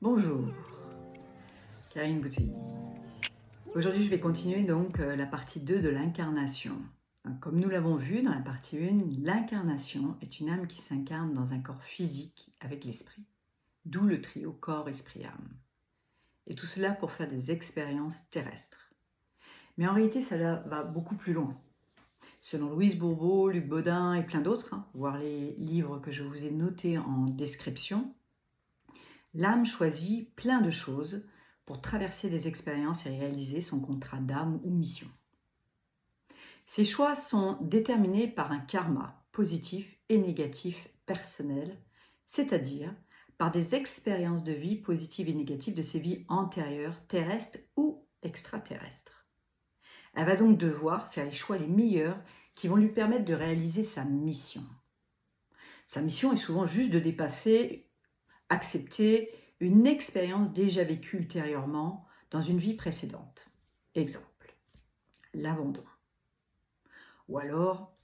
Bonjour, Karine Boutelli. Aujourd'hui, je vais continuer donc la partie 2 de l'incarnation. Comme nous l'avons vu dans la partie 1, l'incarnation est une âme qui s'incarne dans un corps physique avec l'esprit. D'où le trio corps, esprit, âme. Et tout cela pour faire des expériences terrestres. Mais en réalité, ça va beaucoup plus loin. Selon Louise Bourbeau, Luc Baudin et plein d'autres, voire les livres que je vous ai notés en description, l'âme choisit plein de choses pour traverser des expériences et réaliser son contrat d'âme ou mission. Ces choix sont déterminés par un karma positif et négatif personnel, c'est-à-dire par des expériences de vie positives et négatives de ses vies antérieures, terrestres ou extraterrestres. Elle va donc devoir faire les choix les meilleurs qui vont lui permettre de réaliser sa mission. Sa mission est souvent juste de dépasser, accepter une expérience déjà vécue ultérieurement dans une vie précédente. Exemple, l'abandon. Ou alors,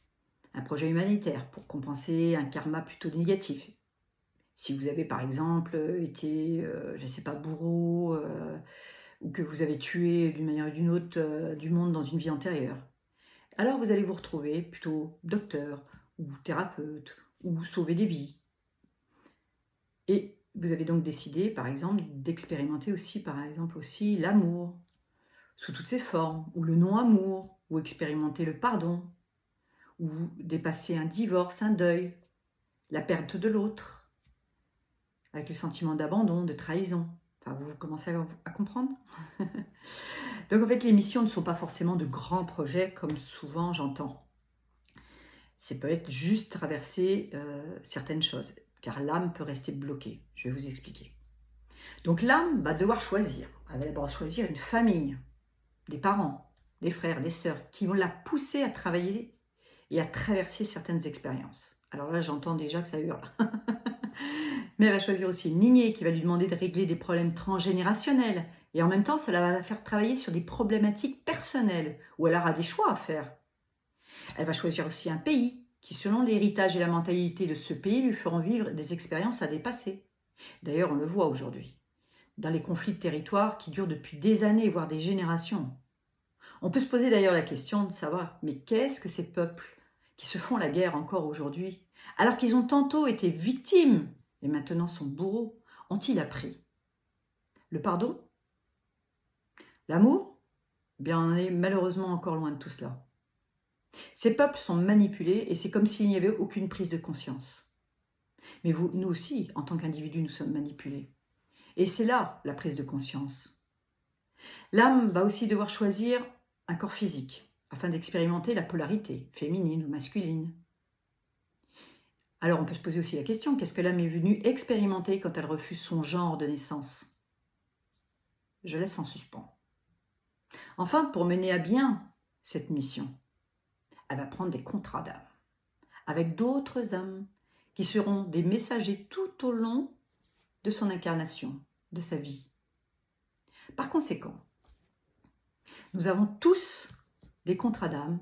un projet humanitaire pour compenser un karma plutôt négatif. Si vous avez par exemple été, je ne sais pas, bourreau, ou que vous avez tué d'une manière ou d'une autre du monde dans une vie antérieure. Alors vous allez vous retrouver plutôt docteur ou thérapeute ou sauver des vies. Et vous avez donc décidé, par exemple, d'expérimenter aussi, l'amour, sous toutes ses formes, ou le non-amour, ou expérimenter le pardon, ou dépasser un divorce, un deuil, la perte de l'autre, avec le sentiment d'abandon, de trahison. Enfin, vous commencez à comprendre. Donc en fait, les missions ne sont pas forcément de grands projets, comme souvent j'entends. Ça peut être juste traverser certaines choses, car l'âme peut rester bloquée. Je vais vous expliquer. Donc l'âme va devoir choisir. Elle va d'abord choisir une famille, des parents, des frères, des sœurs, qui vont la pousser à travailler et à traverser certaines expériences. Alors là, j'entends déjà que ça hurle. Mais elle va choisir aussi une lignée qui va lui demander de régler des problèmes transgénérationnels. Et en même temps, cela va la faire travailler sur des problématiques personnelles, où elle aura des choix à faire. Elle va choisir aussi un pays, qui selon l'héritage et la mentalité de ce pays, lui feront vivre des expériences à dépasser. D'ailleurs, on le voit aujourd'hui, dans les conflits de territoire qui durent depuis des années, voire des générations. On peut se poser d'ailleurs la question de savoir, mais qu'est-ce que ces peuples qui se font la guerre encore aujourd'hui, alors qu'ils ont tantôt été victimes et maintenant sont bourreaux, ont-ils appris? Le pardon? L'amour? Bien, on est malheureusement encore loin de tout cela. Ces peuples sont manipulés et c'est comme s'il n'y avait aucune prise de conscience. Mais nous aussi, en tant qu'individus, nous sommes manipulés. Et c'est là la prise de conscience. L'âme va aussi devoir choisir un corps physique, afin d'expérimenter la polarité, féminine ou masculine. Alors on peut se poser aussi la question, qu'est-ce que l'âme est venue expérimenter quand elle refuse son genre de naissance? Je laisse en suspens. Enfin, pour mener à bien cette mission, elle va prendre des contrats d'âme, avec d'autres âmes, qui seront des messagers tout au long de son incarnation, de sa vie. Par conséquent, nous avons tous des contrats d'âme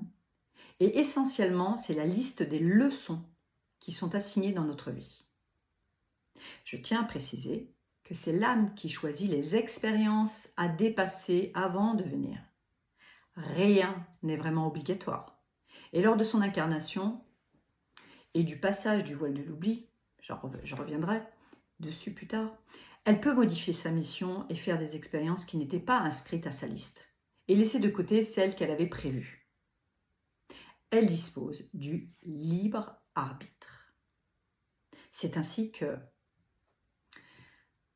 et essentiellement, c'est la liste des leçons qui sont assignées dans notre vie. Je tiens à préciser que c'est l'âme qui choisit les expériences à dépasser avant de venir. Rien n'est vraiment obligatoire. Et lors de son incarnation et du passage du voile de l'oubli, je reviendrai dessus plus tard, elle peut modifier sa mission et faire des expériences qui n'étaient pas inscrites à sa liste et laisser de côté celles qu'elle avait prévues. Elle dispose du libre arbitre. C'est ainsi que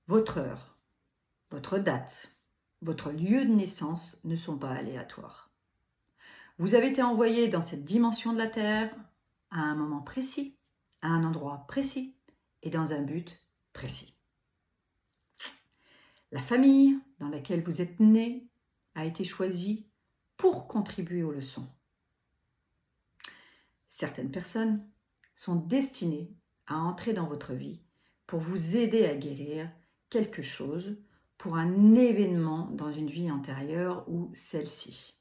votre heure, votre date, votre lieu de naissance ne sont pas aléatoires. Vous avez été envoyé dans cette dimension de la Terre à un moment précis, à un endroit précis et dans un but précis. La famille dans laquelle vous êtes né a été choisie pour contribuer aux leçons. Certaines personnes sont destinées à entrer dans votre vie pour vous aider à guérir quelque chose pour un événement dans une vie antérieure ou celle-ci.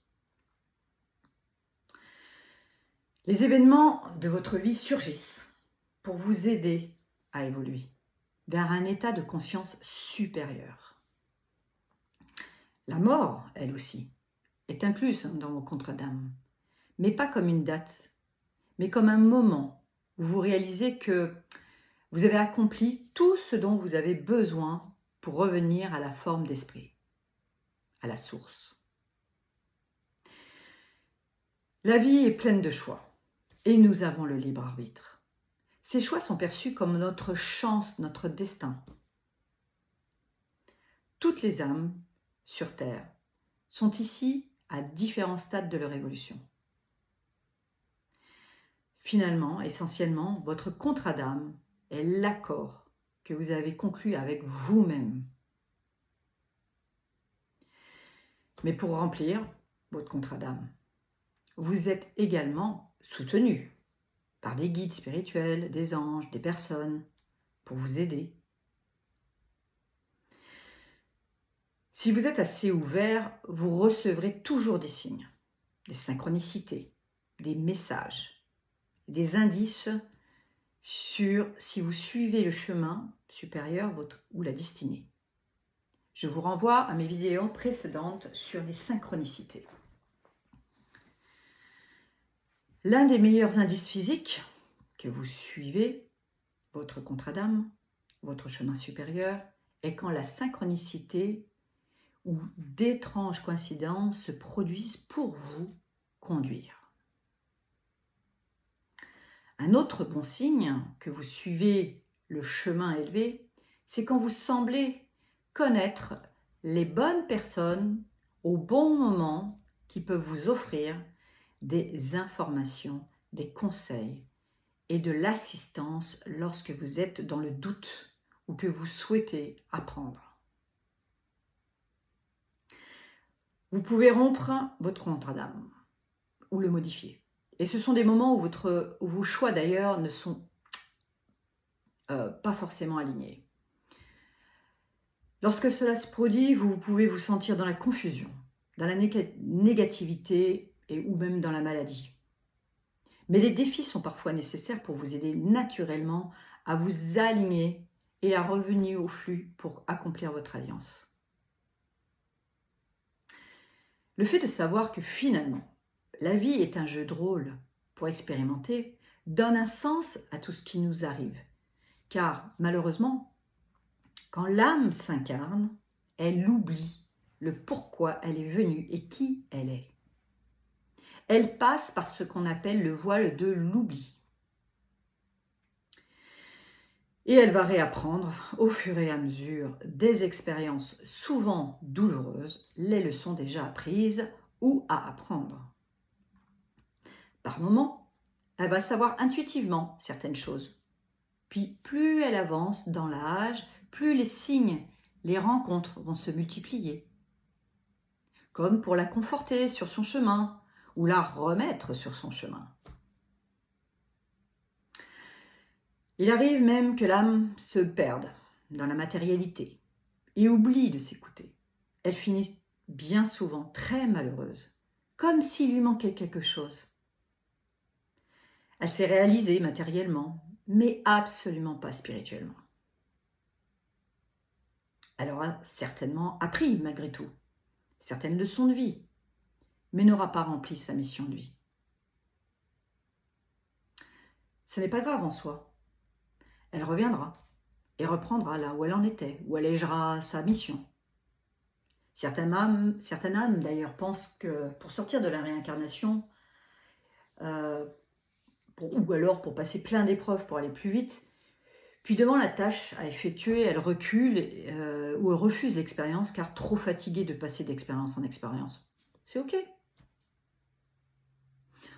Les événements de votre vie surgissent pour vous aider à évoluer. vers un état de conscience supérieur. La mort, elle aussi, est incluse dans vos contrats d'âme, mais pas comme une date, mais comme un moment où vous réalisez que vous avez accompli tout ce dont vous avez besoin pour revenir à la forme d'esprit, à la source. La vie est pleine de choix et nous avons le libre arbitre. Ces choix sont perçus comme notre chance, notre destin. Toutes les âmes sur Terre sont ici à différents stades de leur évolution. Finalement, essentiellement, votre contrat d'âme est l'accord que vous avez conclu avec vous-même. Mais pour remplir votre contrat d'âme, vous êtes également soutenu par des guides spirituels, des anges, des personnes pour vous aider. Si vous êtes assez ouvert, vous recevrez toujours des signes, des synchronicités, des messages, des indices sur si vous suivez le chemin supérieur ou la destinée. Je vous renvoie à mes vidéos précédentes sur les synchronicités. L'un des meilleurs indices physiques que vous suivez, votre contrat d'âme, votre chemin supérieur, est quand la synchronicité ou d'étranges coïncidences se produisent pour vous conduire. Un autre bon signe que vous suivez le chemin élevé, c'est quand vous semblez connaître les bonnes personnes au bon moment qui peuvent vous offrir des informations, des conseils et de l'assistance lorsque vous êtes dans le doute ou que vous souhaitez apprendre. Vous pouvez rompre votre contrat d'âme ou le modifier. Et ce sont des moments où vos choix d'ailleurs ne sont pas forcément alignés. Lorsque cela se produit, vous pouvez vous sentir dans la confusion, dans la négativité ou même dans la maladie. Mais les défis sont parfois nécessaires pour vous aider naturellement à vous aligner et à revenir au flux pour accomplir votre alliance. Le fait de savoir que finalement, la vie est un jeu de rôle pour expérimenter donne un sens à tout ce qui nous arrive. Car malheureusement, quand l'âme s'incarne, elle oublie le pourquoi elle est venue et qui elle est. Elle passe par ce qu'on appelle le voile de l'oubli. Et elle va réapprendre au fur et à mesure des expériences souvent douloureuses, les leçons déjà apprises ou à apprendre. Par moments, elle va savoir intuitivement certaines choses. Puis plus elle avance dans l'âge, plus les signes, les rencontres vont se multiplier. Comme pour la conforter sur son chemin ou la remettre sur son chemin. Il arrive même que l'âme se perde dans la matérialité et oublie de s'écouter. Elle finit bien souvent très malheureuse, comme s'il lui manquait quelque chose. Elle s'est réalisée matériellement, mais absolument pas spirituellement. Elle aura certainement appris malgré tout certaines leçons de vie, mais n'aura pas rempli sa mission de vie. Ce n'est pas grave en soi. Elle reviendra et reprendra là où elle en était, ou allégera sa mission. Certaines âmes d'ailleurs pensent que pour sortir de la réincarnation, ou alors pour passer plein d'épreuves pour aller plus vite, puis devant la tâche à effectuer, elle recule ou elle refuse l'expérience car trop fatiguée de passer d'expérience en expérience. C'est ok.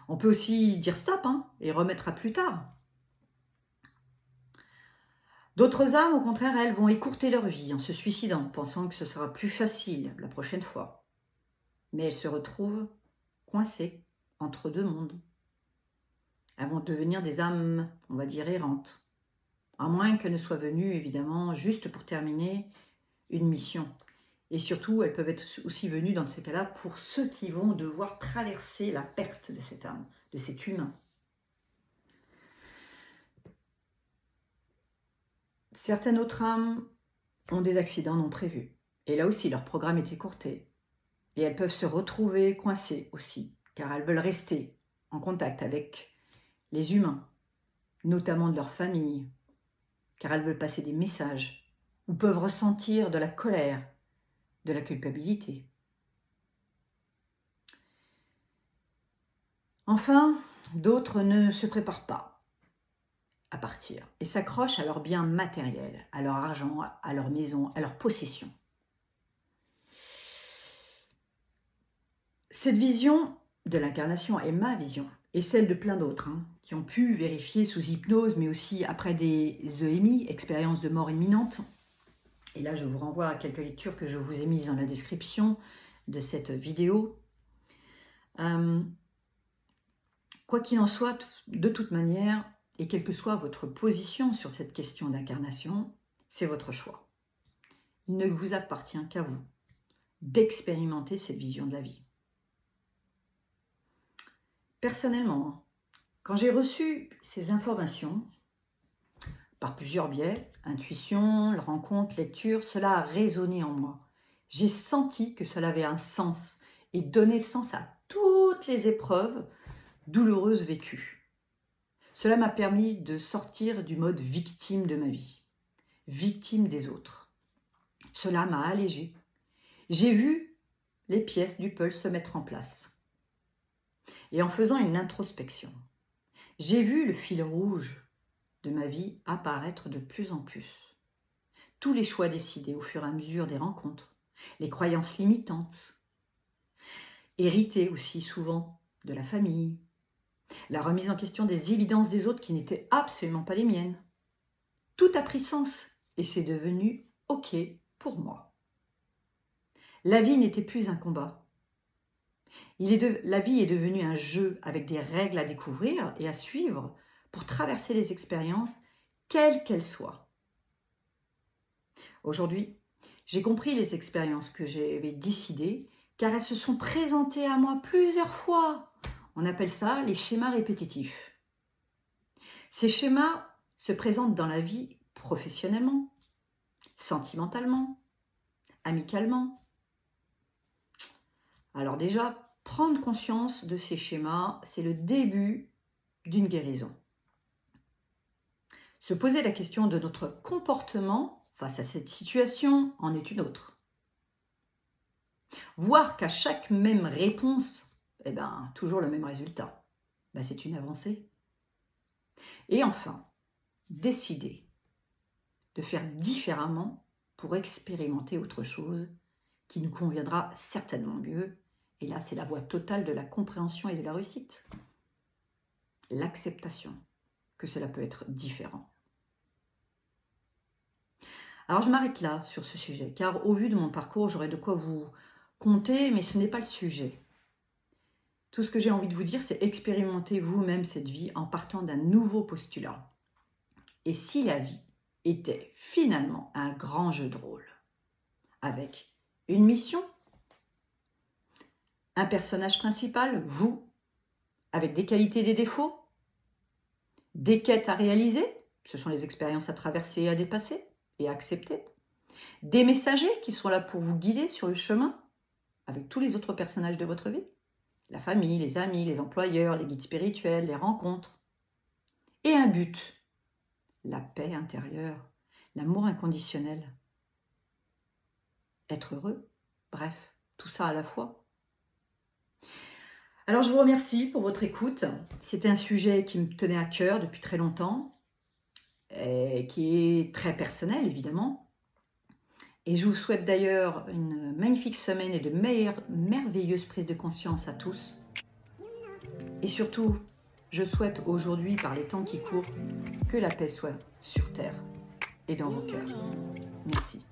On peut aussi dire stop et remettre à plus tard. D'autres âmes, au contraire, elles vont écourter leur vie en se suicidant, pensant que ce sera plus facile la prochaine fois. Mais elles se retrouvent coincées entre deux mondes. Elles vont devenir des âmes, on va dire, errantes. À moins qu'elles ne soient venues, évidemment, juste pour terminer une mission. Et surtout, elles peuvent être aussi venues dans ces cas-là pour ceux qui vont devoir traverser la perte de cette âme, de cet humain. Certaines autres âmes ont des accidents non prévus. Et là aussi, leur programme est écourté. Et elles peuvent se retrouver coincées aussi, car elles veulent rester en contact avec les humains, notamment de leur famille, car elles veulent passer des messages, ou peuvent ressentir de la colère, de la culpabilité. Enfin, d'autres ne se préparent pas à partir et s'accrochent à leurs biens matériels, à leur argent, à leur maison, à leurs possessions. Cette vision de l'incarnation est ma vision et celle de plein d'autres qui ont pu vérifier sous hypnose, mais aussi après des EMI, expériences de mort imminente. Et là, je vous renvoie à quelques lectures que je vous ai mises dans la description de cette vidéo. Quoi qu'il en soit, de toute manière, et quelle que soit votre position sur cette question d'incarnation, c'est votre choix. Il ne vous appartient qu'à vous d'expérimenter cette vision de la vie. Personnellement, quand j'ai reçu ces informations, par plusieurs biais, intuition, rencontre, lecture, cela a résonné en moi. J'ai senti que cela avait un sens et donnait sens à toutes les épreuves douloureuses vécues. Cela m'a permis de sortir du mode victime de ma vie, victime des autres. Cela m'a allégée. J'ai vu les pièces du puzzle se mettre en place. Et en faisant une introspection, j'ai vu le fil rouge de ma vie apparaître de plus en plus. Tous les choix décidés au fur et à mesure des rencontres, les croyances limitantes, héritées aussi souvent de la famille, la remise en question des évidences des autres qui n'étaient absolument pas les miennes. Tout a pris sens et c'est devenu OK pour moi. La vie n'était plus un combat. La vie est devenue un jeu avec des règles à découvrir et à suivre pour traverser les expériences, quelles qu'elles soient. Aujourd'hui, j'ai compris les expériences que j'avais décidées car elles se sont présentées à moi plusieurs fois. On appelle ça les schémas répétitifs. Ces schémas se présentent dans la vie professionnellement, sentimentalement, amicalement. Alors déjà, prendre conscience de ces schémas, c'est le début d'une guérison. Se poser la question de notre comportement face à cette situation en est une autre. Voir qu'à chaque même réponse, toujours le même résultat, c'est une avancée. Et enfin, décider de faire différemment pour expérimenter autre chose qui nous conviendra certainement mieux. Et là, c'est la voie totale de la compréhension et de la réussite. L'acceptation que cela peut être différent. Alors, je m'arrête là sur ce sujet, car au vu de mon parcours, j'aurais de quoi vous conter, mais ce n'est pas le sujet. Tout ce que j'ai envie de vous dire, c'est expérimenter vous-même cette vie en partant d'un nouveau postulat. Et si la vie était finalement un grand jeu de rôle, avec une mission, un personnage principal, vous, avec des qualités et des défauts, des quêtes à réaliser, ce sont les expériences à traverser et à dépasser et à accepter, des messagers qui sont là pour vous guider sur le chemin, avec tous les autres personnages de votre vie, la famille, les amis, les employeurs, les guides spirituels, les rencontres, et un but, la paix intérieure, l'amour inconditionnel, être heureux, bref, tout ça à la fois. Alors, je vous remercie pour votre écoute. C'était un sujet qui me tenait à cœur depuis très longtemps, et qui est très personnel, évidemment. Et je vous souhaite d'ailleurs une magnifique semaine et de merveilleuses prises de conscience à tous. Et surtout, je souhaite aujourd'hui, par les temps qui courent, que la paix soit sur Terre et dans vos cœurs. Merci.